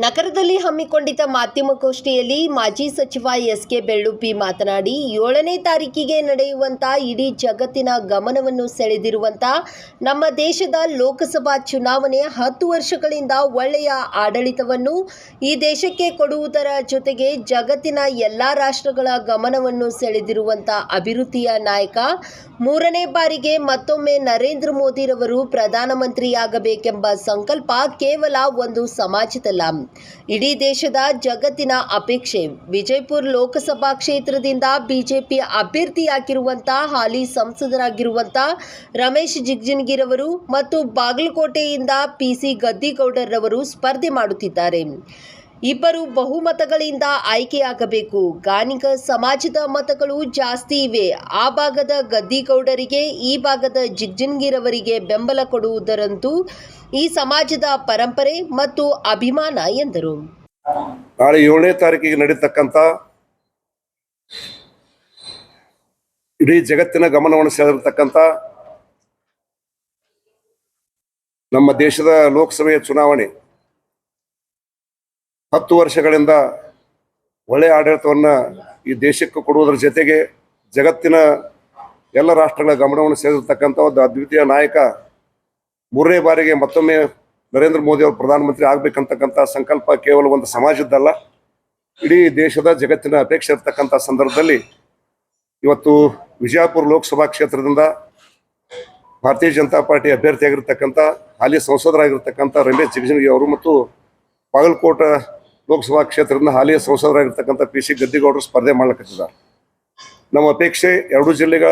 ನಗರದಲ್ಲಿ ಹಮ್ಮಿಕೊಂಡಿದ್ದ ಮಾಧ್ಯಮಗೋಷ್ಠಿಯಲ್ಲಿ ಮಾಜಿ ಸಚಿವ ಎಸ್.ಕೆ. ಬೆಳ್ಳುಪ್ಪಿ ಮಾತನಾಡಿ, 7ನೇ ತಾರೀಕಿಗೆ ನಡೆಯುವಂಥ ಇಡೀ ಜಗತ್ತಿನ ಗಮನವನ್ನು ಸೆಳೆದಿರುವಂಥ ನಮ್ಮ ದೇಶದ ಲೋಕಸಭಾ ಚುನಾವಣೆ 10 ವರ್ಷಗಳಿಂದ ಒಳ್ಳೆಯ ಆಡಳಿತವನ್ನು ಈ ದೇಶಕ್ಕೆ ಕೊಡುವುದರ ಜೊತೆಗೆ ಜಗತ್ತಿನ ಎಲ್ಲ ರಾಷ್ಟ್ರಗಳ ಗಮನವನ್ನು ಸೆಳೆದಿರುವಂಥ ಅಭಿವೃದ್ಧಿಯ ನಾಯಕ, 3ನೇ ಬಾರಿಗೆ ಮತ್ತೊಮ್ಮೆ ನರೇಂದ್ರ ಮೋದಿರವರು ಪ್ರಧಾನಮಂತ್ರಿಯಾಗಬೇಕೆಂಬ ಸಂಕಲ್ಪ ಕೇವಲ ಒಂದು ಸಮಾಜದಲ್ಲ, ಇಡೀ ದೇಶದ ಜಗತ್ತಿನ ಅಪೇಕ್ಷೆ. ವಿಜಯಪುರ ಲೋಕಸಭಾ ಕ್ಷೇತ್ರದಿಂದ ಬಿಜೆಪಿ ಅಭ್ಯರ್ಥಿಯಾಗಿರುವಂಥ ಹಾಲಿ ಸಂಸದರಾಗಿರುವಂಥ ರಮೇಶ್ ಜಿಗಜಿಣಗಿರವರು ಮತ್ತು ಬಾಗಲಕೋಟೆಯಿಂದ ಪಿಸಿ ಗದ್ದಿಗೌಡರವರು ಸ್ಪರ್ಧೆ ಮಾಡುತ್ತಿದ್ದಾರೆ. ಇಬ್ಬರು ಬಹುಮತಗಳಿಂದ ಆಯ್ಕೆಯಾಗಬೇಕು. ಗಾಣಿಗ ಸಮಾಜದ ಮತಗಳು ಜಾಸ್ತಿ ಇವೆ. ಆ ಭಾಗದ ಗದ್ದಿಗೌಡರಿಗೆ, ಈ ಭಾಗದ ಜಿಗಜಿಣಗಿರವರಿಗೆ ಬೆಂಬಲ ಕೊಡುವುದರಂತೂ ಈ ಸಮಾಜದ ಪರಂಪರೆ ಮತ್ತು ಅಭಿಮಾನ ಎಂದರು. ನಾಳೆ 7ನೇ ತಾರೀಕಿಗೆ ನಡೀತಕ್ಕಂಥ ಇಡೀ ಜಗತ್ತಿನ ಗಮನವನ್ನು ಸೆಳೆದಿರ್ತಕ್ಕಂಥ ನಮ್ಮ ದೇಶದ ಲೋಕಸಭೆಯ ಚುನಾವಣೆ 10 ವರ್ಷಗಳಿಂದ ಒಳ್ಳೆಯ ಆಡಳಿತವನ್ನು ಈ ದೇಶಕ್ಕೆ ಕೊಡುವುದರ ಜೊತೆಗೆ ಜಗತ್ತಿನ ಎಲ್ಲ ರಾಷ್ಟ್ರಗಳ ಗಮನವನ್ನು ಸೆಳೆದಿರ್ತಕ್ಕಂಥ ಒಂದು ಅದ್ವಿತೀಯ ನಾಯಕ, 3ನೇ ಬಾರಿಗೆ ಮತ್ತೊಮ್ಮೆ ನರೇಂದ್ರ ಮೋದಿ ಅವರು ಪ್ರಧಾನಮಂತ್ರಿ ಆಗಬೇಕಂತಕ್ಕಂಥ ಸಂಕಲ್ಪ ಕೇವಲ ಒಂದು ಸಮಾಜದ್ದಲ್ಲ, ಇಡೀ ದೇಶದ ಜಗತ್ತಿನ ಅಪೇಕ್ಷೆ ಇರ್ತಕ್ಕಂಥ ಸಂದರ್ಭದಲ್ಲಿ ಇವತ್ತು ವಿಜಯಪುರ ಲೋಕಸಭಾ ಕ್ಷೇತ್ರದಿಂದ ಭಾರತೀಯ ಜನತಾ ಪಾರ್ಟಿ ಅಭ್ಯರ್ಥಿಯಾಗಿರ್ತಕ್ಕಂಥ ಹಾಲಿ ಸಂಸದರಾಗಿರ್ತಕ್ಕಂಥ ರಮೇಶ್ ಜಿಗಜಿಣಗಿ ಅವರು ಮತ್ತು ಬಾಗಲಕೋಟೆ ಲೋಕಸಭಾ ಕ್ಷೇತ್ರದಿಂದ ಹಾಲಿ ಸಂಸದರಾಗಿರ್ತಕ್ಕಂಥ ಪಿಸಿ ಗದ್ದಿಗೌಡರು ಸ್ಪರ್ಧೆ ಮಾಡ್ಲಿಕ್ಕಿದ್ದಾರೆ. ನಮ್ಮ ಅಪೇಕ್ಷೆ ಎರಡೂ ಜಿಲ್ಲೆಗಳ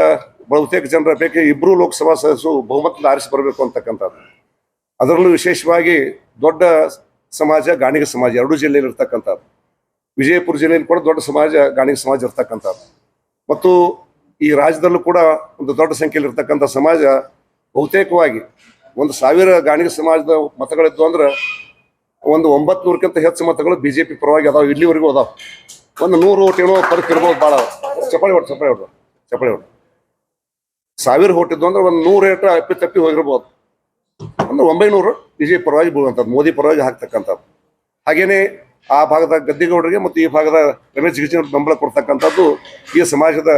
ಬಹುತೇಕ ಜನರ ಅಪೇಕ್ಷೆ ಇಬ್ಬರು ಲೋಕಸಭಾ ಸದಸ್ಯರು ಬಹುಮತದ ಆರಿಸಿ ಬರಬೇಕು ಅಂತಕ್ಕಂಥದ್ದು. ಅದರಲ್ಲೂ ವಿಶೇಷವಾಗಿ ದೊಡ್ಡ ಸಮಾಜ ಗಾಣಿಗ ಸಮಾಜ ಎರಡೂ ಜಿಲ್ಲೆಯಲ್ಲಿ ಇರ್ತಕ್ಕಂಥದ್ದು. ವಿಜಯಪುರ ಜಿಲ್ಲೆಯಲ್ಲಿ ಕೂಡ ದೊಡ್ಡ ಸಮಾಜ ಗಾಣಿಗ ಸಮಾಜ ಇರ್ತಕ್ಕಂಥದ್ದು ಮತ್ತು ಈ ರಾಜ್ಯದಲ್ಲೂ ಕೂಡ ಒಂದು ದೊಡ್ಡ ಸಂಖ್ಯೆಯಲ್ಲಿ ಇರ್ತಕ್ಕಂಥ ಸಮಾಜ ಬಹುತೇಕವಾಗಿ 1,000 ಗಾಣಿಗ ಸಮಾಜದ ಮತಗಳಿದ್ದು ಅಂದ್ರೆ ಒಂದು 900ಕ್ಕಿಂತ ಹೆಚ್ಚು ಮತಗಳು ಬಿಜೆಪಿ ಪರವಾಗಿ ಅದಾವೆ. ಇಲ್ಲಿವರೆಗೂ ಅದಾವೆ. ಒಂದು 100 ಓಟ್ ಏನೋ ಫರಕ್ ಇರ್ಬೋದು. ಭಾಳ ಚಪ್ಪಾಳಿ ಹೊಡ್ 1000 ಓಟ್ ಇದ್ದು ಅಂದ್ರೆ ಒಂದು 100 ಏಟ ತಪ್ಪಿ ಹೋಗಿರ್ಬೋದು. ಅಂದ್ರೆ 900 ಬಿಜೆಪಿ ಪರವಾಗಿ ಬೀಳುವಂಥದ್ದು, ಮೋದಿ ಪರವಾಗಿ ಹಾಕ್ತಕ್ಕಂಥದ್ದು. ಹಾಗೇನೆ ಆ ಭಾಗದ ಗದ್ದಿಗೌಡರಿಗೆ ಮತ್ತು ಈ ಭಾಗದ ರಮೇಶ್ ಜಿಗಜಿಣಗಿ ಬೆಂಬಲ ಕೊಡ್ತಕ್ಕಂಥದ್ದು ಈ ಸಮಾಜದ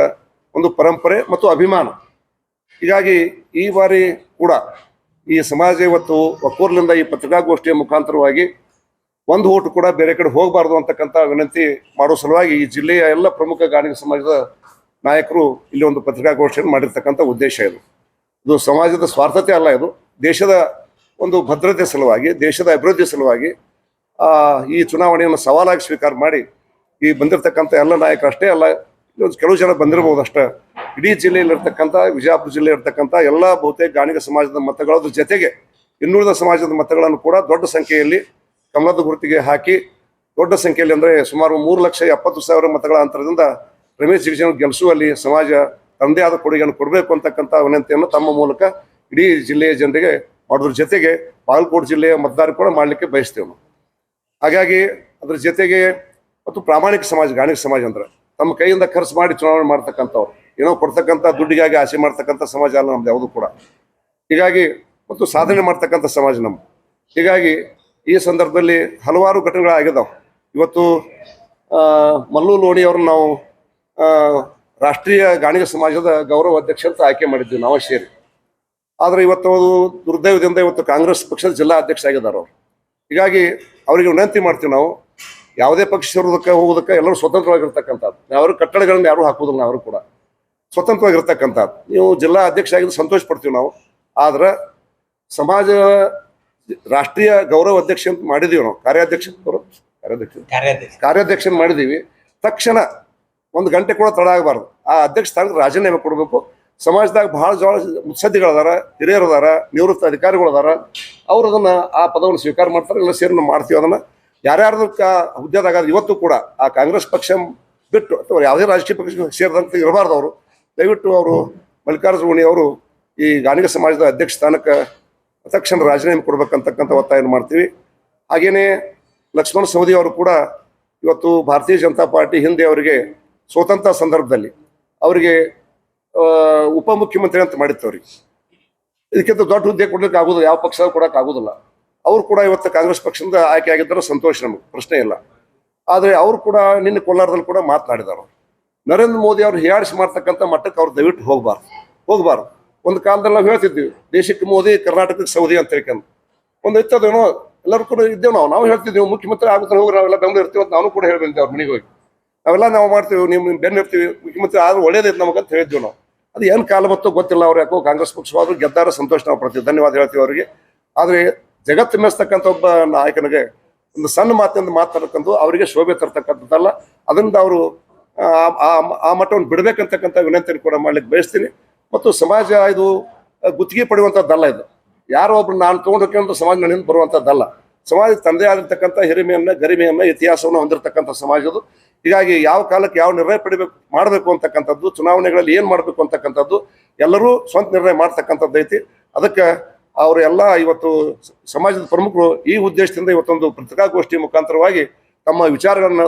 ಒಂದು ಪರಂಪರೆ ಮತ್ತು ಅಭಿಮಾನ. ಹೀಗಾಗಿ ಈ ಬಾರಿ ಕೂಡ ಈ ಸಮಾಜ ಇವತ್ತು ಒಕ್ಕೂರ್ಲಿಂದ ಈ ಪತ್ರಿಕಾಗೋಷ್ಠಿಯ ಮುಖಾಂತರವಾಗಿ ಒಂದು ಓಟು ಕೂಡ ಬೇರೆ ಕಡೆ ಹೋಗಬಾರ್ದು ಅಂತಕ್ಕಂಥ ವಿನಂತಿ ಮಾಡೋ ಸಲುವಾಗಿ ಈ ಜಿಲ್ಲೆಯ ಎಲ್ಲ ಪ್ರಮುಖ ಗಾಣಿಗ ಸಮಾಜದ ನಾಯಕರು ಇಲ್ಲಿ ಒಂದು ಪತ್ರಿಕಾಗೋಷ್ಠಿಯನ್ನು ಮಾಡಿರ್ತಕ್ಕಂಥ ಉದ್ದೇಶ ಇದು ಸಮಾಜದ ಸ್ವಾರ್ಥತೆ ಅಲ್ಲ, ಇದು ದೇಶದ ಒಂದು ಭದ್ರತೆ ಸಲುವಾಗಿ, ದೇಶದ ಅಭಿವೃದ್ಧಿ ಸಲುವಾಗಿ ಈ ಚುನಾವಣೆಯನ್ನು ಸವಾಲಾಗಿ ಸ್ವೀಕಾರ ಮಾಡಿ ಈ ಬಂದಿರತಕ್ಕಂಥ ಎಲ್ಲ ನಾಯಕರು ಅಷ್ಟೇ ಅಲ್ಲ, ಕೆಲವು ಜನ ಬಂದಿರಬಹುದು ಅಷ್ಟೇ, ಇಡೀ ಜಿಲ್ಲೆಯಲ್ಲಿರ್ತಕ್ಕಂಥ ವಿಜಯಪುರ ಜಿಲ್ಲೆ ಇರ್ತಕ್ಕಂಥ ಎಲ್ಲ ಬಹುತೇಕ ಗಾಣಿಗ ಸಮಾಜದ ಮತಗಳ ಜೊತೆಗೆ ಇನ್ನುಳಿದ ಸಮಾಜದ ಮತಗಳನ್ನು ಕೂಡ ದೊಡ್ಡ ಸಂಖ್ಯೆಯಲ್ಲಿ ಕಮಲದ ಗುರುತಿಗೆ ಹಾಕಿ ದೊಡ್ಡ ಸಂಖ್ಯೆಯಲ್ಲಿ ಅಂದರೆ ಸುಮಾರು 3,70,000 ಮತಗಳ ಅಂತರದಿಂದ ರಮೇಶ್ ಜಿಗಜಿಣಗಿ ಗೆಲ್ಲಿಸುವಲ್ಲಿ ಸಮಾಜ ತಮ್ಮದೇ ಆದ ಕೊಡುಗೆಯನ್ನು ಕೊಡಬೇಕು ಅಂತಕ್ಕಂಥ ವಿನಂತಿಯನ್ನು ತಮ್ಮ ಮೂಲಕ ಇಡೀ ಜಿಲ್ಲೆಯ ಜನರಿಗೆ ಮಾಡೋದ್ರ ಜೊತೆಗೆ ಬಾಗಲಕೋಟೆ ಜಿಲ್ಲೆಯ ಮತದಾರರು ಕೂಡ ಮಾಡಲಿಕ್ಕೆ ಬಯಸ್ತೇವೆ ನಾವು. ಹಾಗಾಗಿ ಅದ್ರ ಜೊತೆಗೆ ಮತ್ತು ಪ್ರಾಮಾಣಿಕ ಸಮಾಜ ಗಾಣಿಗ ಸಮಾಜ ಅಂದ್ರೆ ತಮ್ಮ ಕೈಯಿಂದ ಖರ್ಚು ಮಾಡಿ ಚುನಾವಣೆ ಮಾಡ್ತಕ್ಕಂಥವ್ರು, ಏನೋ ಕೊಡ್ತಕ್ಕಂಥ ದುಡ್ಡಿಗಾಗಿ ಆಸೆ ಮಾಡ್ತಕ್ಕಂಥ ಸಮಾಜ ಅಲ್ಲ ನಮ್ದು ಯಾವುದು ಕೂಡ. ಹೀಗಾಗಿ ಮತ್ತು ಸಾಧನೆ ಮಾಡ್ತಕ್ಕಂಥ ಸಮಾಜ ನಮ್ದು. ಹೀಗಾಗಿ ಈ ಸಂದರ್ಭದಲ್ಲಿ ಹಲವಾರು ಘಟನೆಗಳಾಗಿದ್ದಾವೆ. ಇವತ್ತು ಮಲ್ಲು ಲೋಣಿ ಅವ್ರನ್ನ ನಾವು ರಾಷ್ಟ್ರೀಯ ಗಾಣಿಗ ಸಮಾಜದ ಗೌರವ ಅಧ್ಯಕ್ಷ ಅಂತ ಆಯ್ಕೆ ಮಾಡಿದ್ವಿ ನಾವು ಸೇರಿ. ಆದರೆ ಇವತ್ತು ಅದು ದುರ್ದೈವದಿಂದ ಇವತ್ತು ಕಾಂಗ್ರೆಸ್ ಪಕ್ಷದ ಜಿಲ್ಲಾ ಅಧ್ಯಕ್ಷ ಆಗಿದ್ದಾರೆ ಅವರು. ಹೀಗಾಗಿ ಅವರಿಗೆ ವಿನಂತಿ ಮಾಡ್ತೀವಿ, ನಾವು ಯಾವುದೇ ಪಕ್ಷ ಸೇರೋದಕ್ಕೆ ಹೋಗೋದಕ್ಕೆ ಎಲ್ಲರೂ ಸ್ವತಂತ್ರವಾಗಿರ್ತಕ್ಕಂಥದ್ದು, ಯಾರು ಕಟ್ಟಡಗಳನ್ನು ಯಾರು ಹಾಕೋದಿಲ್ಲ, ನಾವು ಕೂಡ ಸ್ವತಂತ್ರವಾಗಿರ್ತಕ್ಕಂಥದ್ದು. ನೀವು ಜಿಲ್ಲಾ ಅಧ್ಯಕ್ಷ ಆಗಿದ್ದು ಸಂತೋಷ ಪಡ್ತೀವಿ ನಾವು. ಆದ್ರೆ ಸಮಾಜ ರಾಷ್ಟ್ರೀಯ ಗೌರವ ಅಧ್ಯಕ್ಷ ಅಂತ ಮಾಡಿದೀವಿ ನಾವು, ಕಾರ್ಯಾಧ್ಯಕ್ಷ ಮಾಡಿದೀವಿ. ತಕ್ಷಣ 1 ಗಂಟೆ ಕೂಡ ತಡ ಆಗಬಾರ್ದು. ಆ ಅಧ್ಯಕ್ಷ ಸ್ಥಾನಕ್ಕೆ ರಾಜೀನಾಮೆ ಕೊಡಬೇಕು. ಸಮಾಜದಾಗ ಬಹಳ ಮುತ್ಸದ್ದಿಗಳದಾರ, ಹಿರಿಯರದಾರ, ನಿವೃತ್ತ ಅಧಿಕಾರಿಗಳದಾರ, ಅವ್ರು ಅದನ್ನು ಆ ಪದವನ್ನು ಸ್ವೀಕಾರ ಮಾಡ್ತಾರೆ. ಎಲ್ಲ ಸೇರಿ ನಾವು ಮಾಡ್ತೀವಿ ಅದನ್ನು. ಯಾರ್ಯಾರ್ದಕ್ಕೆ ಹುದ್ದೆದಾಗ ಇವತ್ತು ಕೂಡ ಆ ಕಾಂಗ್ರೆಸ್ ಪಕ್ಷ ಬಿಟ್ಟು ಅಥವಾ ಯಾವುದೇ ರಾಜಕೀಯ ಪಕ್ಷ ಸೇರಿದಂತೆ ಇರಬಾರ್ದು. ಅವರು ದಯವಿಟ್ಟು ಅವರು ಮಲ್ಲಿಕಾರ್ಜುನ ಅವರು ಈ ಗಾಣಿಗ ಸಮಾಜದ ಅಧ್ಯಕ್ಷ ಸ್ಥಾನಕ್ಕೆ ತಕ್ಷಣ ರಾಜೀನಾಮೆ ಕೊಡ್ಬೇಕಂತಕ್ಕಂಥ ಒತ್ತಾಯ ಮಾಡ್ತೀವಿ. ಹಾಗೆಯೇ ಲಕ್ಷ್ಮಣ ಸವದಿ ಅವರು ಕೂಡ ಇವತ್ತು ಭಾರತೀಯ ಜನತಾ ಪಾರ್ಟಿ ಹಿಂದೆ ಅವರಿಗೆ ಸ್ವತಂತ್ರ ಸಂದರ್ಭದಲ್ಲಿ ಅವರಿಗೆ ಉಪಮುಖ್ಯಮಂತ್ರಿ ಅಂತ ಮಾಡಿತ್ತು. ಅವ್ರಿಗೆ ಇದಕ್ಕಿಂತ ದೊಡ್ಡ ಹುದ್ದೆ ಕೊಡ್ಲಿಕ್ಕೆ ಆಗೋದಿಲ್ಲ, ಯಾವ ಪಕ್ಷ ಕೊಡೋಕೆ ಆಗೋದಿಲ್ಲ. ಅವರು ಕೂಡ ಇವತ್ತು ಕಾಂಗ್ರೆಸ್ ಪಕ್ಷದಿಂದ ಆಯ್ಕೆ ಆಗಿದ್ದರೆ ಸಂತೋಷ, ನಮಗೆ ಪ್ರಶ್ನೆ ಇಲ್ಲ. ಆದರೆ ಅವರು ಕೂಡ ನಿನ್ನೆ ಕೋಲಾರದಲ್ಲಿ ಕೂಡ ಮಾತನಾಡಿದರು. ನರೇಂದ್ರ ಮೋದಿ ಅವರು ಹೀಯಾಳಿಸಿ ಮಾಡ್ತಕ್ಕಂಥ ಮಟ್ಟಕ್ಕೆ ಅವ್ರು ದಯವಿಟ್ಟು ಹೋಗಬಾರ್ದು. ಒಂದು ಕಾಲದಲ್ಲಿ ನಾವು ಹೇಳ್ತಿದ್ವಿ, ದೇಶಕ್ಕೆ ಮೋದಿ, ಕರ್ನಾಟಕಕ್ಕೆ ಸೌದಿ ಅಂತ ಹೇಳ್ಕೊಂಡು ಒಂದು ಇತ್ತದೇನೋ, ಎಲ್ಲರೂ ಕೂಡ ಇದ್ದೇವೆ. ನಾವು ಹೇಳ್ತಿದ್ದೀವಿ ಮುಖ್ಯಮಂತ್ರಿ ಆಗುತ್ತೆ ಹೋಗಿ, ನಾವೆಲ್ಲ ಬೆಂಗಳೂರು ಇರ್ತೀವಿ ಅಂತ ನಾವು ಕೂಡ ಹೇಳ್ಬಂದಿದ್ದೆ ಅವ್ರ ಮನೆಗೆ ಹೋಗಿ. ನಾವೆಲ್ಲ ನಾವು ಮಾಡ್ತೀವಿ, ನಿಮ್ಮ ಬೆನ್ನು ಇರ್ತೀವಿ, ಮುಖ್ಯಮಂತ್ರಿ ಆದ್ರೂ ಒಳ್ಳೇದೈತೆ ನಮಗಂತ ಹೇಳಿದ್ವಿ ನಾವು. ಅದು ಏನು ಕಾಲ ಬತ್ತೋ ಗೊತ್ತಿಲ್ಲ. ಅವ್ರು ಯಾಕೋ ಕಾಂಗ್ರೆಸ್ ಪಕ್ಷವಾದ್ರು ಗೆದ್ದಾರ ಸಂತೋಷ, ನಾವು ಪಡ್ತೀವಿ, ಧನ್ಯವಾದ ಹೇಳ್ತೀವಿ ಅವರಿಗೆ. ಆದರೆ ಜಗತ್ತು ಮೆಸ್ತಕ್ಕಂಥ ಒಬ್ಬ ನಾಯಕನಿಗೆ ಒಂದು ಸಣ್ಣ ಮಾತಿಂದ ಮಾತಾಡ್ಕೊಂಡು ಅವರಿಗೆ ಶೋಭೆ ತರ್ತಕ್ಕಂಥದ್ದಲ್ಲ. ಅದರಿಂದ ಅವರು ಆ ಮಟ್ಟವನ್ನು ಬಿಡಬೇಕಂತಕ್ಕಂಥ ವಿನಂತಿಯನ್ನು ಕೂಡ ಮಾಡ್ಲಿಕ್ಕೆ ಬಯಸ್ತೀನಿ. ಮತ್ತು ಸಮಾಜ ಇದು ಗುತ್ತಿಗೆ ಪಡೆಯುವಂಥದ್ದಲ್ಲ. ಇದು ಯಾರೋ ಒಬ್ರು ನಾನು ತೊಗೊಂಡು ಸಮಾಜ ನನ್ನಿಂದ ಬರುವಂಥದ್ದಲ್ಲ. ಸಮಾಜ ತನ್ನದೇ ಆಗಿರ್ತಕ್ಕಂಥ ಹಿರಿಮೆಯನ್ನು, ಗರಿಮೆಯನ್ನು, ಇತಿಹಾಸವನ್ನು ಹೊಂದಿರತಕ್ಕಂಥ ಸಮಾಜ ಅದು. ಹೀಗಾಗಿ ಯಾವ ಕಾಲಕ್ಕೆ ಯಾವ ನಿರ್ಣಯ ಮಾಡಬೇಕು ಅಂತಕ್ಕಂಥದ್ದು, ಚುನಾವಣೆಗಳಲ್ಲಿ ಏನು ಮಾಡಬೇಕು ಅಂತಕ್ಕಂಥದ್ದು ಎಲ್ಲರೂ ಸ್ವಂತ ನಿರ್ಣಯ ಮಾಡ್ತಕ್ಕಂಥದ್ದು ಐತಿ. ಅದಕ್ಕೆ ಅವರೆಲ್ಲ ಇವತ್ತು ಸಮಾಜದ ಪ್ರಮುಖರು ಈ ಉದ್ದೇಶದಿಂದ ಇವತ್ತೊಂದು ಪತ್ರಿಕಾಗೋಷ್ಠಿ ಮುಖಾಂತರವಾಗಿ ತಮ್ಮ ವಿಚಾರಗಳನ್ನ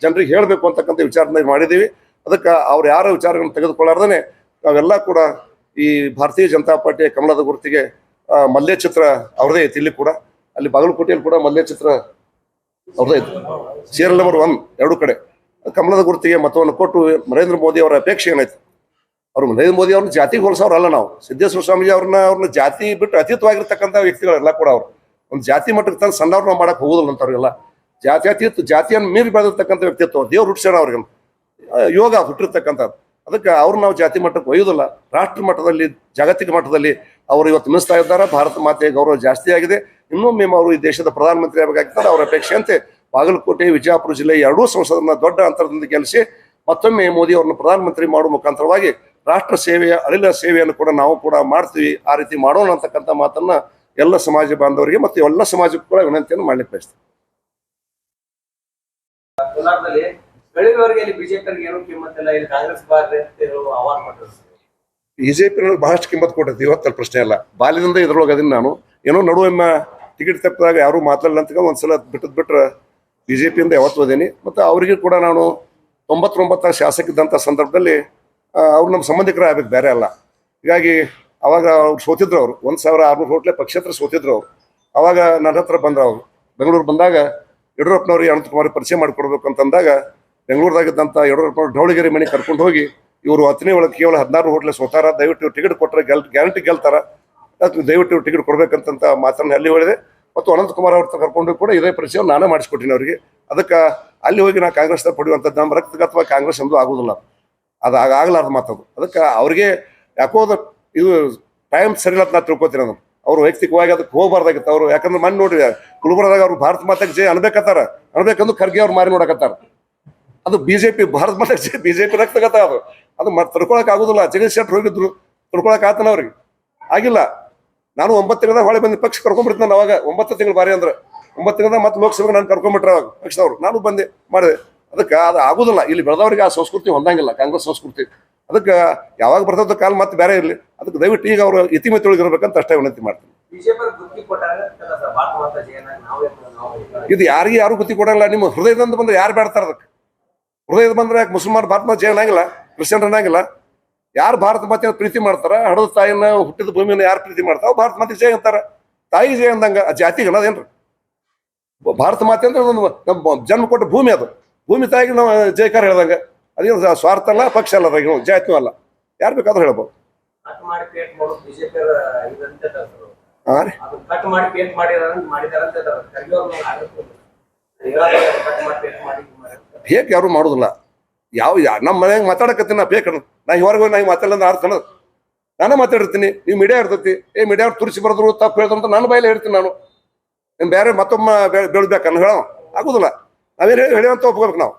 ಜನರಿಗೆ ಹೇಳಬೇಕು ಅಂತಕ್ಕಂಥ ವಿಚಾರನ ಮಾಡಿದ್ದೀವಿ. ಅದಕ್ಕೆ ಅವ್ರು ಯಾರ ವಿಚಾರಗಳನ್ನು ತೆಗೆದುಕೊಳ್ಳಾರ್ದೇ ನಾವೆಲ್ಲ ಕೂಡ ಈ ಭಾರತೀಯ ಜನತಾ ಪಾರ್ಟಿಯ ಕಮಲದ ಗುರುತಿಗೆ ಮಲ್ಯ ಚಿತ್ರ ಅವ್ರದೇ ಐತಿ. ಇಲ್ಲಿ ಕೂಡ ಅಲ್ಲಿ ಬಾಗಲಕೋಟೆಯಲ್ಲಿ ಕೂಡ ಮಲ್ಯ ಚಿತ್ರ ಅವ್ರದೇ ಐತಿ. ಸೀರಿಯಲ್ ನಂಬರ್ 1 ಎರಡು ಕಡೆ ಕಮಲದ ಗುರುತಿಗೆ ಮತವನ್ನು ಕೊಟ್ಟು ನರೇಂದ್ರ ಮೋದಿ ಅವರ ಅಪೇಕ್ಷೆ ಏನೈತಿ, ಅವ್ರು ನರೇಂದ್ರ ಮೋದಿ ಅವ್ರನ್ನ ಜಾತಿಗೆ ಹೋಲಿಸೋರು ಅಲ್ಲ. ನಾವು ಸಿದ್ದೇಶ್ವರ ಸ್ವಾಮೀಜಿ ಅವ್ರನ್ನ ಜಾತಿ ಬಿಟ್ಟು ಅತೀತವಾಗಿರ್ತಕ್ಕಂಥ ವ್ಯಕ್ತಿಗಳೆಲ್ಲ ಕೂಡ ಅವರು ಒಂದು ಜಾತಿ ಮಟ್ಟಕ್ಕೆ ತಂದು ಸಣ್ಣವ್ರನ್ನ ಮಾಡಕ್ಕೆ ಹೋಗೋದಿಲ್ಲ ಅಂತವ್ರಿಗೆಲ್ಲ. ಜಾತಿಯನ್ನು ಮೀರಿ ಬೆಳೆದಿರ್ತಕ್ಕಂಥ ವ್ಯಕ್ತಿತ್ವ ದೇವ್ರು ಹುಟ್ಟಿಸ್ಯಾರ ಅವ್ರಿಗೆ, ಯೋಗ ಹುಟ್ಟಿರ್ತಕ್ಕಂಥದ್ದು. ಅದಕ್ಕೆ ಅವ್ರು ನಾವು ಜಾತಿ ಮಟ್ಟಕ್ಕೆ ಒಯ್ಯೋದಿಲ್ಲ. ರಾಷ್ಟ್ರ ಮಟ್ಟದಲ್ಲಿ, ಜಾಗತಿಕ ಮಟ್ಟದಲ್ಲಿ ಅವರು ಇವತ್ತು ಮಿನಿಸ್ತಾ ಇದ್ದಾರೆ. ಭಾರತ ಮಾತೆಯ ಗೌರವ ಜಾಸ್ತಿ ಆಗಿದೆ. ಇನ್ನೊಮ್ಮೆ ಅವರು ಈ ದೇಶದ ಪ್ರಧಾನಮಂತ್ರಿ ಆಗಬೇಕಾಗ್ತಾರೆ. ಅವರ ಅಪೇಕ್ಷೆಯಂತೆ ಬಾಗಲಕೋಟೆ, ವಿಜಯಪುರ ಜಿಲ್ಲೆ ಎರಡೂ ಸಂಸದರನ್ನ ದೊಡ್ಡ ಅಂತರದಿಂದ ಗೆಲ್ಲಿಸಿ ಮತ್ತೊಮ್ಮೆ ಮೋದಿ ಅವ್ರನ್ನ ಪ್ರಧಾನಮಂತ್ರಿ ಮಾಡುವ ಮುಖಾಂತರವಾಗಿ ರಾಷ್ಟ್ರ ಸೇವೆಯ ಅಳಿಲ ಸೇವೆಯನ್ನು ಕೂಡ ನಾವು ಕೂಡ ಮಾಡ್ತೀವಿ. ಆ ರೀತಿ ಮಾಡೋಣ ಅಂತಕ್ಕಂಥ ಮಾತನ್ನ ಎಲ್ಲ ಸಮಾಜ ಬಾಂಧವರಿಗೆ ಮತ್ತು ಎಲ್ಲ ಸಮಾಜಕ್ಕೂ ಕೂಡ ವಿನಂತಿಯನ್ನು ಮಾಡ್ಲಿಕ್ಕೆ ಬಯಸ್ತೀವಿ. ಬಿಜೆಪಿ ಬಹಳಷ್ಟು ಕಿಮ್ಮತ್ ಕೊಟ್ಟೈತಿ, ಇವತ್ತಲ್ಲಿ ಪ್ರಶ್ನೆ ಅಲ್ಲ. ಬಾಲ್ಯದಿಂದ ಇದ್ರೊಳಗೆ ಅದನ್ನ ನಾನು ಏನೋ ನಡುವೆ ಟಿಕೆಟ್ ತಪ್ಪಿದಾಗ ಯಾರು ಮಾತಾಡಲ್ಲ ಅಂತ ಒಂದ್ಸಲ ಬಿಟ್ರೆ ಬಿಜೆಪಿಯಿಂದ ಯಾವತ್ತು ಹೋದೇನಿ. ಮತ್ತು ಅವರಿಗೆ ಕೂಡ ನಾನು 99 ಶಾಸಕಿದ್ದಂಥ ಸಂದರ್ಭದಲ್ಲಿ ಅವ್ರು ನಮ್ಮ ಸಂಬಂಧಿಕರ ಆಗ್ಬೇಕು, ಬೇರೆ ಅಲ್ಲ. ಹೀಗಾಗಿ ಅವಾಗ ಅವ್ರು ಸೋತಿದ್ರು. ಅವರು 1600 ಹೋಟ್ಲೆ ಪಕ್ಷೇತರ ಸೋತಿದ್ರು. ಅವರು ಅವಾಗ ನನ್ನ ಹತ್ರ ಬಂದ್ರು. ಅವರು ಬೆಂಗಳೂರು ಬಂದಾಗ ಯಡಿಯೂರಪ್ಪನವ್ರಿಗೆ ಅನಂತಕುಮಾರ್ ಪರಿಚಯ ಮಾಡಿಕೊಡ್ಬೇಕು ಅಂತಂದಾಗ ಬೆಂಗಳೂರದಾಗಿದ್ದಂಥ ಯಡಿಯೂರಪ್ಪನವ್ರು ಢವಳಗಿರಿ ಮನೆ ಕರ್ಕೊಂಡು ಹೋಗಿ, ಇವರು ಹತ್ತನೇ ಒಳಗೆ ಕೇವಲ 16 ಹೋಟ್ಲೆ ಸೋತಾರ, ದಯವಿಟ್ಟು ಟಿಕೆಟ್ ಕೊಟ್ಟರೆ ಗ್ಯಾರಂಟಿ ಗೆಲ್ತಾರ, ದಯವಿಟ್ಟು ಟಿಕೆಟ್ ಕೊಡ್ಬೇಕಂತ ಮಾತನ್ನು ಅಲ್ಲಿ ಹೇಳಿದೆ. ಮತ್ತು ಅನಂತಕುಮಾರ್ ಅವ್ರ ಕರ್ಕೊಂಡು ಕೂಡ ಇದೇ ಪರಿಚಯ ನಾನೇ ಮಾಡಿಸ್ಕೊಟ್ಟಿನಿ ಅವರಿಗೆ. ಅದಕ್ಕೆ ಅಲ್ಲಿ ಹೋಗಿ ನಾ ಕಾಂಗ್ರೆಸ್ನ ಪಡೆಯುವಂಥದ್ದು ನಮ್ಮ ರಕ್ತಗತವಾಗಿ ಕಾಂಗ್ರೆಸ್ ಎಂದು ಆಗೋದಿಲ್ಲ, ಅದು ಆಗಲಾರ್ದು ಮಾತದು. ಅದಕ್ಕೆ ಅವ್ರಿಗೆ ಯಾಕೋ ಇದು ಟೈಮ್ ಸರಿ ಇಲ್ಲ ಅಂತ ನಾ ತಿಳ್ಕೊತೀನಿ. ನಾನು ಅವ್ರು ವೈಯಕ್ತಿಕವಾಗಿ ಅದಕ್ಕೆ ಹೋಗಬಾರ್ದಾಗಿತ್ತು. ಅವರು ಯಾಕಂದ್ರೆ ಮಣ್ಣು ನೋಡ್ರಿ ಗುಲ್ಬರ್ಗದಾಗ ಅವ್ರು ಭಾರತ ಮಾತೆಗೆ ಜೈ ಅನ್ಬೇಕಂದ್ರೆ ಖರ್ಗೆ ಅವ್ರು ಮಾರಿ ನೋಡಕತ್ತಾರ. ಅದು ಬಿಜೆಪಿ ಭಾರತ ಮಾತೆಗೆ ಬಿಜೆಪಿ ರಕ್ತಗತ ಅದು ತಡ್ಕೊಳಕ್ ಆಗುದಿಲ್ಲ. ಜಗದೀಶ್ ಶೆಟ್ಟರ್ ಹೋಗಿದ್ರು, ತಡ್ಕೊಳಕ್ ಆತನ ಅವ್ರಿಗೆ ಆಗಿಲ್ಲ. ನಾನು 9 ತಿಂಗಳದಾಗ ಹೊಳೆ ಬಂದು ಪಕ್ಷ ಕರ್ಕೊಂಡ್ಬಿಡ್ತೀನಿ. ನಾನು ಅವಾಗ 9 ತಿಂಗಳು ಬಾರಿ ಅಂದ್ರೆ 9 ತಿಂಗಳದಾಗ ಮತ್ತೆ ಲೋಕಸಭೆಗೆ ನಾನು ಕರ್ಕೊಂಡ್ಬಿಟ್ರೆ ಅವಾಗ ಪಕ್ಷದವ್ರು ನಾನು ಬಂದೆ ಮಾಡಿದೆ. ಅದಕ್ಕೆ ಅದು ಆಗುದಿಲ್ಲ. ಇಲ್ಲಿ ಬೆಳೆದವ್ರಿಗೆ ಆ ಸಂಸ್ಕೃತಿ ಹೊಂದಂಗಿಲ್ಲ, ಕಾಂಗ್ರೆಸ್ ಸಂಸ್ಕೃತಿ. ಅದಕ್ಕೆ ಯಾವಾಗ ಬರ್ತದ ಕಾಲ ಮತ್ತೆ ಬೇರೆ ಇರಲಿ. ಅದಕ್ಕೆ ದಯವಿಟ್ಟು ಈಗ ಅವರು ಇತಿಮಿತಿಯೊಳಗಿರ್ಬೇಕಂತ ಅಷ್ಟೇ ವಿನಂತಿ ಮಾಡ್ತೀನಿ. ಇದು ಯಾರು ಗುತ್ತಿ ಕೊಡಲ್ಲ. ನಿಮ್ಮ ಹೃದಯದಿಂದ ಬಂದ್ರೆ ಯಾರು ಬೇಡ್ತಾರ? ಅದಕ್ಕೆ ಹೃದಯದ ಬಂದ್ರೆ ಯಾಕೆ ಮುಸಲ್ಮಾನ್ ಭಾರತ ಮಾತೆ ಜಯ ಅನ್ನಂಗಿಲ್ಲ, ಕ್ರಿಶ್ಚಿಯನ್ ಅನ್ನಂಗಿಲ್ಲ. ಯಾರು ಭಾರತ ಮಾತೆಯನ್ನು ಪ್ರೀತಿ ಮಾಡ್ತಾರ, ಹಡದ ತಾಯಿನ ಹುಟ್ಟಿದ ಭೂಮಿಯನ್ನು ಯಾರು ಪ್ರೀತಿ ಮಾಡ್ತಾರ ಭಾರತ ಮಾತೆ ಜಯ ಅಂತಾರ. ತಾಯಿ ಜಯ ಅಂದಂಗ ಜಾತಿಗೆ ಅನ್ನೋದೇನ್ರಿ? ಭಾರತ ಮಾತೆ ಅಂದ್ರೆ ಒಂದು ನಮ್ಮ ಜನ್ಮ ಕೊಟ್ಟ ಭೂಮಿ, ಅದು ಭೂಮಿ ತಾಯಿಗೆ ನಾವು ಜಯಕಾರ ಹೇಳ್ದಂಗ. ಅದೇನು ಸ್ವಾರ್ಥ ಅಲ್ಲ, ಪಕ್ಷ ಅಲ್ಲ, ಜಾತಿನೂ ಅಲ್ಲ. ಯಾರು ಬೇಕಾದ್ರೂ ಹೇಳ್ಬೋದು. ಫೇಕ್ ಯಾರು ಮಾಡುದಿಲ್ಲ. ನಮ್ಮ ಮನೆಯಾಗ ಮಾತಾಡಕತ್ತೀನಿ ನಾ ಫೇಕ್ ಅನ್ನೋದು. ನಾ ಹೊರಗೆ ನಾ ಮಾತಾಡಲ್ಲ ಅರ್ಥ ಅನ್ನೋದು. ನಾನೇ ಮಾತಾಡಿರ್ತೀನಿ. ನೀವು ಮೀಡಿಯಾ ಇರ್ತೈತಿ, ಮೀಡಿಯಾ ತುರಿಸಿ ಬರೋದ್ರು ತಪ್ಪು ಹೇಳ್ದಂತ ನನ್ನ ಬಾಯಲ್ಲಿ ಹೇಳ್ತೀನಿ. ನಾನು ಬೇರೆ ಮತ್ತೊಮ್ಮೆ ಬೆಳ್ಬೇಕನ್ನ ಹೇಳೋ ಆಗುದಿಲ್ಲ. ನಾವೇನು ಹೇಳುವಂತ ಒಪ್ಕೋಬೇಕು. ನಾವು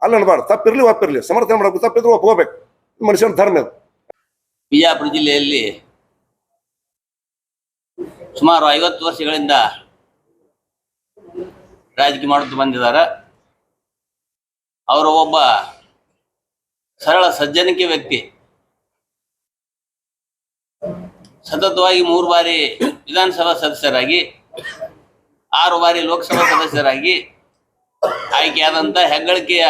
ಅಲ್ಲ ಅನ್ಬಾರ್ದು. ತಪ್ಪಿರ್ಲಿ ಒಪ್ಪಿರ್ಲಿ, ಸಮರ್ಥನೆ ಮಾಡಬೇಕು. ತಪ್ಪಿದ್ರು ಒಪ್ಕೋಬೇಕು. ಮನುಷ್ಯನ ಧರ್ಮ ಅದು. ಬಿಜಾಪುರ ಜಿಲ್ಲೆಯಲ್ಲಿ ಸುಮಾರು 50 ವರ್ಷಗಳಿಂದ ರಾಜಕೀಯ ಮಾಡುತ್ತಾ ಬಂದಿದ್ದಾರೆ. ಅವರು ಒಬ್ಬ ಸರಳ ಸಜ್ಜನಿಕೆ ವ್ಯಕ್ತಿ. ಸತತವಾಗಿ 3 ಬಾರಿ ವಿಧಾನಸಭಾ ಸದಸ್ಯರಾಗಿ, 6 ಬಾರಿ ಲೋಕಸಭಾ ಸದಸ್ಯರಾಗಿ ಆಯ್ಕೆಯಾದಂಥ ಹೆಗ್ಗಳಿಕೆಯ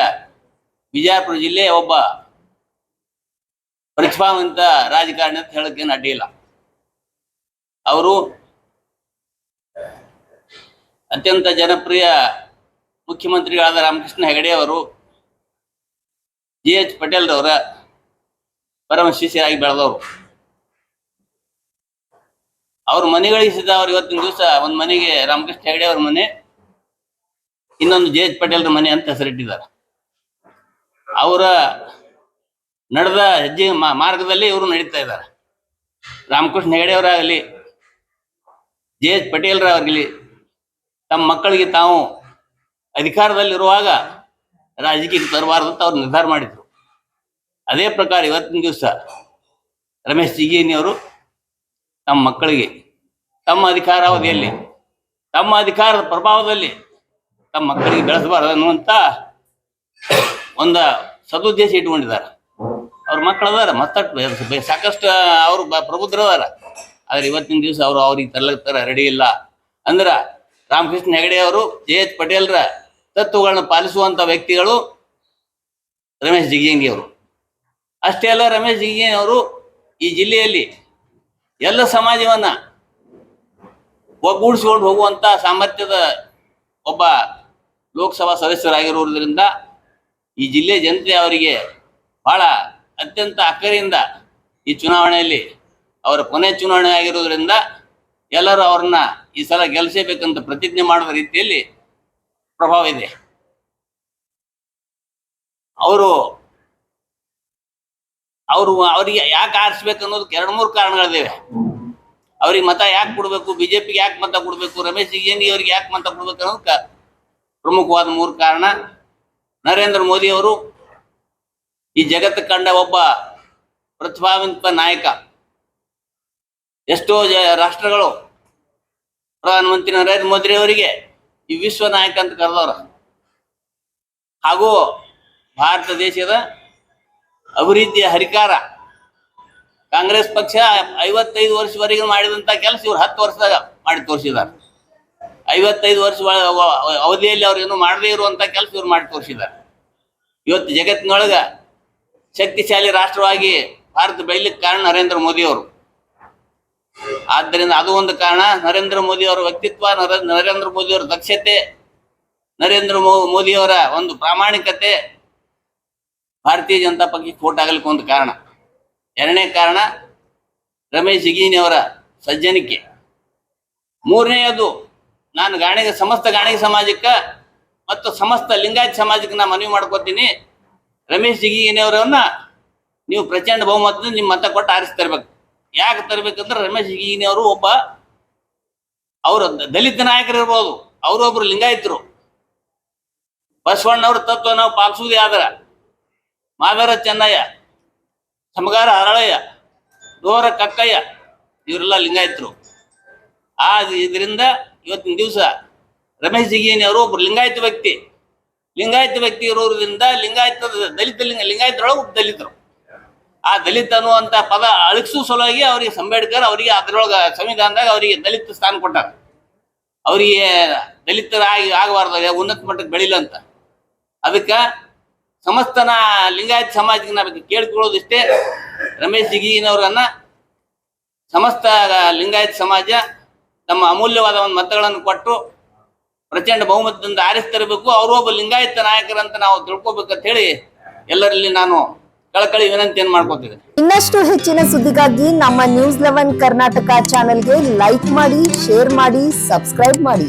ಬಿಜಾಪುರ ಜಿಲ್ಲೆಯ ಒಬ್ಬ ಪ್ರತಿಭಾವಂತ ರಾಜಕಾರಣಿ ಅಂತ ಹೇಳಕ್ಕೆ ಅಡ್ಡಿಯಿಲ್ಲ. ಅವರು ಅತ್ಯಂತ ಜನಪ್ರಿಯ ಮುಖ್ಯಮಂತ್ರಿಗಳಾದ ರಾಮಕೃಷ್ಣ ಹೆಗಡೆ ಅವರು GH ಪಟೇಲ್ ಅವರ ಪರಮ ಶಿಷ್ಯರಾಗಿ ಬೆಳೆದವರು. ಅವ್ರ ಮನೆಗಳಿಸಿದ ಅವ್ರು ಇವತ್ತಿನ ದಿವಸ ಒಂದು ಮನೆಗೆ ರಾಮಕೃಷ್ಣ ಹೆಗಡೆ ಅವ್ರ ಮನೆ, ಇನ್ನೊಂದು GH ಪಟೇಲ್ರ ಮನೆ ಅಂತ ಹೆಸರಿಟ್ಟಿದ್ದಾರೆ. ಅವರ ನಡೆದ ಹೆಜ್ಜೆ ಮಾರ್ಗದಲ್ಲಿ ಇವರು ನಡೀತಾ ಇದ್ದಾರೆ. ರಾಮಕೃಷ್ಣ ಹೆಗಡೆ ಅವರಾಗಲಿ GH ಪಟೇಲ್ರಾಗಲಿ ತಮ್ಮ ಮಕ್ಕಳಿಗೆ ತಾವು ಅಧಿಕಾರದಲ್ಲಿರುವಾಗ ರಾಜಕೀಯಕ್ಕೆ ತರಬಾರದು ಅಂತ ಅವ್ರು ನಿರ್ಧಾರ ಮಾಡಿದ್ರು. ಅದೇ ಪ್ರಕಾರ ಇವತ್ತಿನ ದಿವಸ ರಮೇಶ್ ಜಿಗಜಿಣಗಿ ತಮ್ಮ ಮಕ್ಕಳಿಗೆ ತಮ್ಮ ಅಧಿಕಾರಾವಧಿಯಲ್ಲಿ ತಮ್ಮ ಅಧಿಕಾರದ ಪ್ರಭಾವದಲ್ಲಿ ತಮ್ಮ ಮಕ್ಕಳಿಗೆ ಬೆಳೆಸಬಾರದು ಅನ್ನುವಂಥ ಒಂದು ಸದುದ್ದೇಶ ಇಟ್ಕೊಂಡಿದ್ದಾರೆ. ಅವ್ರ ಮಕ್ಕಳು ಅದಾರ, ಮತ್ತಷ್ಟು ಸಾಕಷ್ಟು ಅವರು ಪ್ರಬುದ್ಧರದಾರ. ಆದ್ರೆ ಇವತ್ತಿನ ದಿವಸ ಅವರು ಅವ್ರಿಗೆ ತರಲಿಕ್ತಾರ ರೆಡಿ ಇಲ್ಲ. ಅಂದ್ರ ರಾಮಕೃಷ್ಣ ಹೆಗಡೆ ಅವರು GH ಪಟೇಲ್ರ ತತ್ವಗಳನ್ನ ಪಾಲಿಸುವಂತ ವ್ಯಕ್ತಿಗಳು ರಮೇಶ್ ಜಿಗಜಿಣಗಿ ಅವರು. ಅಷ್ಟೇ ಅಲ್ಲ, ರಮೇಶ್ ಜಿಗಜಿಣಗಿ ಅವರು ಈ ಜಿಲ್ಲೆಯಲ್ಲಿ ಎಲ್ಲ ಸಮಾಜವನ್ನ ಒಗ್ಗೂಡಿಸಿಕೊಂಡು ಹೋಗುವಂತ ಸಾಮರ್ಥ್ಯದ ಒಬ್ಬ ಲೋಕಸಭಾ ಸದಸ್ಯರಾಗಿರುವುದರಿಂದ ಈ ಜಿಲ್ಲೆ ಜನತೆ ಅವರಿಗೆ ಬಹಳ ಅತ್ಯಂತ ಅಕ್ಕರೆಯಿಂದ ಈ ಚುನಾವಣೆಯಲ್ಲಿ ಅವರ ಕೊನೆ ಚುನಾವಣೆ ಆಗಿರುವುದರಿಂದ ಎಲ್ಲರೂ ಅವ್ರನ್ನ ಈ ಸಲ ಗೆಲ್ಲಿಸಬೇಕಂತ ಪ್ರತಿಜ್ಞೆ ಮಾಡುವ ರೀತಿಯಲ್ಲಿ ಪ್ರಭಾವ ಇದೆ. ಅವರಿಗೆ ಯಾಕೆ ಆರಿಸ್ಬೇಕು ಅನ್ನೋದಕ್ಕೆ 2-3 ಕಾರಣಗಳಿವೆ. ಅವ್ರಿಗೆ ಮತ ಯಾಕೆ ಕೊಡ್ಬೇಕು, ಬಿಜೆಪಿಗೆ ಯಾಕೆ ಮತ ಕೊಡ್ಬೇಕು, ರಮೇಶ್ ಜಿಗಜಿಣಗಿ ಅವ್ರಿಗೆ ಯಾಕೆ ಮತ ಕೊಡ್ಬೇಕು ಅನ್ನೋದಕ್ಕೆ ಪ್ರಮುಖವಾದ 3 ಕಾರಣ. ನರೇಂದ್ರ ಮೋದಿ ಅವರು ಈ ಜಗತ್ತು ಕಂಡ ಒಬ್ಬ ಪ್ರತಿಭಾವಂತ ನಾಯಕ. ಎಷ್ಟೋ ರಾಷ್ಟ್ರಗಳು ಪ್ರಧಾನಮಂತ್ರಿ ನರೇಂದ್ರ ಮೋದಿ ಅವರಿಗೆ ಈ ವಿಶ್ವ ನಾಯಕ ಅಂತ ಕರೆದವ್ರ. ಹಾಗೂ ಭಾರತ ದೇಶದ ಅಭಿವೃದ್ಧಿಯ ಹರಿಕಾರ ಕಾಂಗ್ರೆಸ್ ಪಕ್ಷ 55 ವರ್ಷವರೆಗೆ ಮಾಡಿದಂತ ಕೆಲಸ ಇವ್ರು 10 ವರ್ಷದಾಗ ಮಾಡಿ ತೋರಿಸಿದ್ದಾರೆ. 55 ವರ್ಷ ಅವಧಿಯಲ್ಲಿ ಅವ್ರು ಏನು ಮಾಡದೇ ಇರುವಂತ ಕೆಲಸ ಇವ್ರು ಮಾಡಿ ತೋರಿಸಿದ್ದಾರೆ. ಇವತ್ತು ಜಗತ್ತಿನೊಳಗ ಶಕ್ತಿಶಾಲಿ ರಾಷ್ಟ್ರವಾಗಿ ಭಾರತ ಬೆಳಲಿಕ್ಕೆ ಕಾರಣ ನರೇಂದ್ರ ಮೋದಿ ಅವರು. ಆದ್ದರಿಂದ ಅದು ಒಂದು ಕಾರಣ. ನರೇಂದ್ರ ಮೋದಿ ಅವರ ವ್ಯಕ್ತಿತ್ವ, ನರೇಂದ್ರ ಮೋದಿ ಅವರ ದಕ್ಷತೆ, ನರೇಂದ್ರ ಮೋದಿಯವರ ಒಂದು ಪ್ರಾಮಾಣಿಕತೆ ಭಾರತೀಯ ಜನತಾ ಪಕ್ಷಕ್ಕೆ ಫೋಟ್ ಆಗಲಿಕ್ಕೆ ಒಂದು ಕಾರಣ. 2ನೇ ಕಾರಣ ರಮೇಶ್ ಜಿಗಜಿಣಗಿ ಅವರ ಸಜ್ಜನಿಕೆ. 3ನೇಯದು, ನಾನು ಸಮಸ್ತ ಗಾಣಿಗ ಸಮಾಜಕ್ಕೆ ಮತ್ತು ಸಮಸ್ತ ಲಿಂಗಾಯತ ಸಮಾಜಕ್ಕೆ ನಾನು ಮನವಿ ಮಾಡ್ಕೋತೀನಿ, ರಮೇಶ್ ಜಿಗಜಿಣಗಿ ಅವರನ್ನ ನೀವು ಪ್ರಚಂಡ ಬಹುಮತದಿಂದ ನಿಮ್ಮ ಮತ ಕೊಟ್ಟು ಆರಿಸ್ತರ್ಬೇಕು. ಯಾಕೆ ತರಬೇಕಂದ್ರೆ ರಮೇಶ್ ಜಿಗಜಿಣಗಿ ಅವರು ಅವರು ದಲಿತ ನಾಯಕರಿರ್ಬೋದು, ಅವರೊಬ್ರು ಲಿಂಗಾಯತರು. ಬಸವಣ್ಣವ್ರ ತತ್ವ ನಾವು ಪಾಲಿಸುವುದೇ ಆದ್ರ ಮಾದರ ಚೆನ್ನಯ್ಯ, ಸಮಗಾರ ಹರಳಯ್ಯ, ದೋರ ಕಕ್ಕಯ್ಯ ಇವರೆಲ್ಲ ಲಿಂಗಾಯತರು. ಇದರಿಂದ ಇವತ್ತಿನ ದಿವಸ ರಮೇಶ್ ಜಿಗಜಿಣಗಿ ಅವರು ಒಬ್ರು ಲಿಂಗಾಯತ ವ್ಯಕ್ತಿ ಇರೋದ್ರಿಂದ ಲಿಂಗಾಯತರೊಳಗೆ ದಲಿತರು. ಆ ದಲಿತ ಅನ್ನುವಂತ ಪದ ಅಳಿಸೋ ಸಲುವಾಗಿ ಅವರಿಗೆ ಅಂಬೇಡ್ಕರ್ ಅವರಿಗೆ ಅದರೊಳಗೆ ಸಂವಿಧಾನದಾಗ ಅವರಿಗೆ ದಲಿತ ಸ್ಥಾನ ಕೊಟ್ಟಾರ. ಅವರಿಗೆ ದಲಿತರಾಗಿ ಆಗಬಾರ್ದಾಗ ಉನ್ನತ ಮಟ್ಟಕ್ಕೆ ಬೆಳಿಲ್ಲ ಅಂತ. ಅದಕ್ಕೆ ಸಮಸ್ತನ ಲಿಂಗಾಯತ ಸಮಾಜಕ್ಕೆ ನಾವು ಕೇಳ್ಕೊಳ್ಳೋದಿಷ್ಟೇ, ರಮೇಶ್ ಜಿಗಜಿಣಗಿ ಅವರನ್ನ ಸಮಸ್ತ ಲಿಂಗಾಯತ ಸಮಾಜ ತಮ್ಮ ಅಮೂಲ್ಯವಾದ ಒಂದು ಮತಗಳನ್ನು ಕೊಟ್ಟು ಪ್ರಚಂಡ ಬಹುಮತದಿಂದ ಆರಿಸ್ತರಬೇಕು. ಅವರು ಒಬ್ಬ ಲಿಂಗಾಯತ ನಾಯಕರಂತ ನಾವು ತಿಳ್ಕೊಬೇಕಂತ ಹೇಳಿ ಎಲ್ಲರಲ್ಲಿ ನಾನು ಕಳಕಳಿ ವಿನಂತಿಯನ್ನು ಮಾಡ್ಕೊತಿದ್ದೇನೆ. ಇನ್ನಷ್ಟು ಹೆಚ್ಚಿನ ಸುದ್ದಿಗಾಗಿ ನಮ್ಮ News 11 ಕರ್ನಾಟಕ ಚಾನೆಲ್ಗೆ ಲೈಕ್ ಮಾಡಿ, ಶೇರ್ ಮಾಡಿ, ಸಬ್ಸ್ಕ್ರೈಬ್ ಮಾಡಿ.